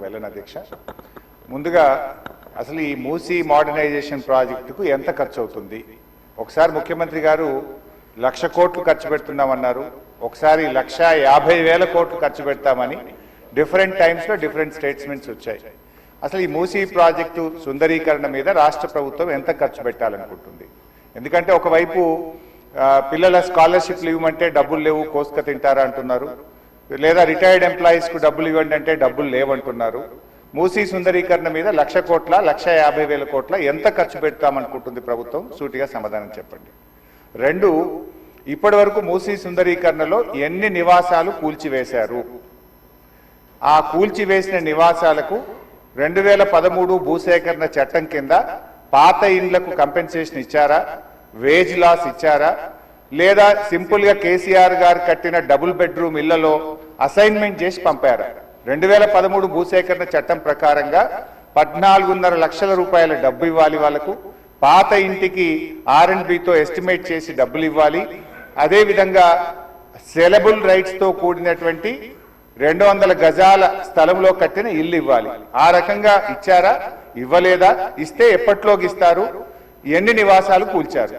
వెళ్ళను అధ్యక్ష. ముందుగా అసలు ఈ మూసీ మోడర్నైజేషన్ ప్రాజెక్టుకు ఎంత ఖర్చు అవుతుంది? ఒకసారి ముఖ్యమంత్రి గారు 1,00,000 కోట్లు ఖర్చు పెడుతున్నామన్నారు, ఒకసారి 1,50,000 కోట్లు ఖర్చు పెడతామని డిఫరెంట్ టైమ్స్లో డిఫరెంట్ స్టేట్మెంట్స్ వచ్చాయి. అసలు ఈ మూసీ ప్రాజెక్టు సుందరీకరణ మీద రాష్ట్ర ప్రభుత్వం ఎంత ఖర్చు పెట్టాలనుకుంటుంది? ఎందుకంటే ఒకవైపు పిల్లల స్కాలర్షిప్లు ఇవ్వమంటే డబ్బులు లేవు, కోసుక తింటారా అంటున్నారు, లేదా రిటైర్డ్ ఎంప్లాయీస్కు డబ్బులు ఇవ్వండి అంటే డబ్బులు లేవంటున్నారు. మూసీ సుందరీకరణ మీద 1,00,000 కోట్ల 1,50,000 కోట్ల ఎంత ఖర్చు పెడతామనుకుంటుంది ప్రభుత్వం? సూటిగా సమాధానం చెప్పండి. 2, ఇప్పటి వరకు మూసీ సుందరీకరణలో ఎన్ని నివాసాలు కూల్చివేశారు? ఆ కూల్చివేసిన నివాసాలకు 2013 భూసేకరణ చట్టం కింద పాత ఇండ్లకు కంపెన్సేషన్ ఇచ్చారా? వేజ్ లాస్ ఇచ్చారా? లేదా సింపుల్గా కేసీఆర్ గారు కట్టిన డబుల్ బెడ్రూమ్ ఇళ్లలో అసైన్మెంట్ చేసి పంపారా? 2013 భూసేకరణ చట్టం ప్రకారంగా 14.5 లక్షల రూపాయల డబ్బు ఇవ్వాలి వాళ్ళకు. పాత ఇంటికి R&Bతో ఎస్టిమేట్ చేసి డబ్బులు ఇవ్వాలి. అదేవిధంగా సెలబుల్ రైట్స్తో కూడినటువంటి 200 గజాల స్థలంలో కట్టిన ఇల్లు ఇవ్వాలి. ఆ రకంగా ఇచ్చారా? ఇవ్వలేదా? ఇస్తే ఎప్పట్లోకి ఇస్తారు? ఎన్ని నివాసాలు కూల్చారు?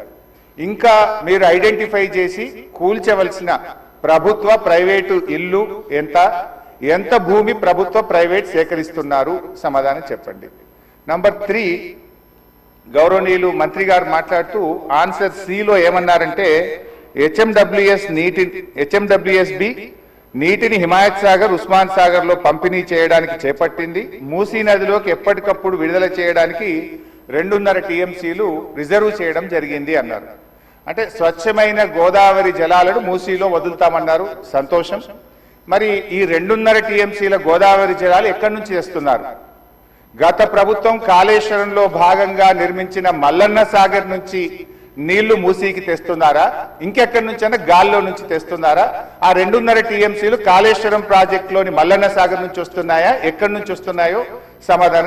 ఇంకా మీరు ఐడెంటిఫై చేసి కూల్చవలసిన ప్రభుత్వ ప్రైవేటు ఇల్లు ఎంత భూమి ప్రభుత్వ ప్రైవేట్ సేకరిస్తున్నారు? సమాధానం చెప్పండి. నంబర్ 3, గౌరవనీయులు మంత్రి గారు మాట్లాడుతూ ఆన్సర్ సిలో ఏమన్నారంటే హెచ్ఎండబ్ల్యూఎస్బి నీటిని హిమాయత్ సాగర్, ఉస్మాన్ సాగర్ లో పంపిణీ చేయడానికి చేపట్టింది. మూసీ నదిలోకి ఎప్పటికప్పుడు విడుదల చేయడానికి 2.5 టీఎంసీలు రిజర్వ్ చేయడం జరిగింది అన్నారు. అంటే స్వచ్ఛమైన గోదావరి జలాలను మూసీలో వదులుతామన్నారు, సంతోషం. మరి ఈ 2.5 టీఎంసీల గోదావరి జలాలు ఎక్కడి నుంచి తెస్తున్నారు? గత ప్రభుత్వం కాళేశ్వరంలో భాగంగా నిర్మించిన మల్లన్న సాగర్ నుంచి నీళ్లు మూసీకి తెస్తున్నారా? ఇంకెక్కడి నుంచైనా గాల్లో నుంచి తెస్తున్నారా? ఆ 2.5 టీఎంసీలు కాళేశ్వరం ప్రాజెక్టులోని మల్లన్న సాగర్ నుంచి వస్తున్నాయా? ఎక్కడి నుంచి వస్తున్నాయో సమాధానం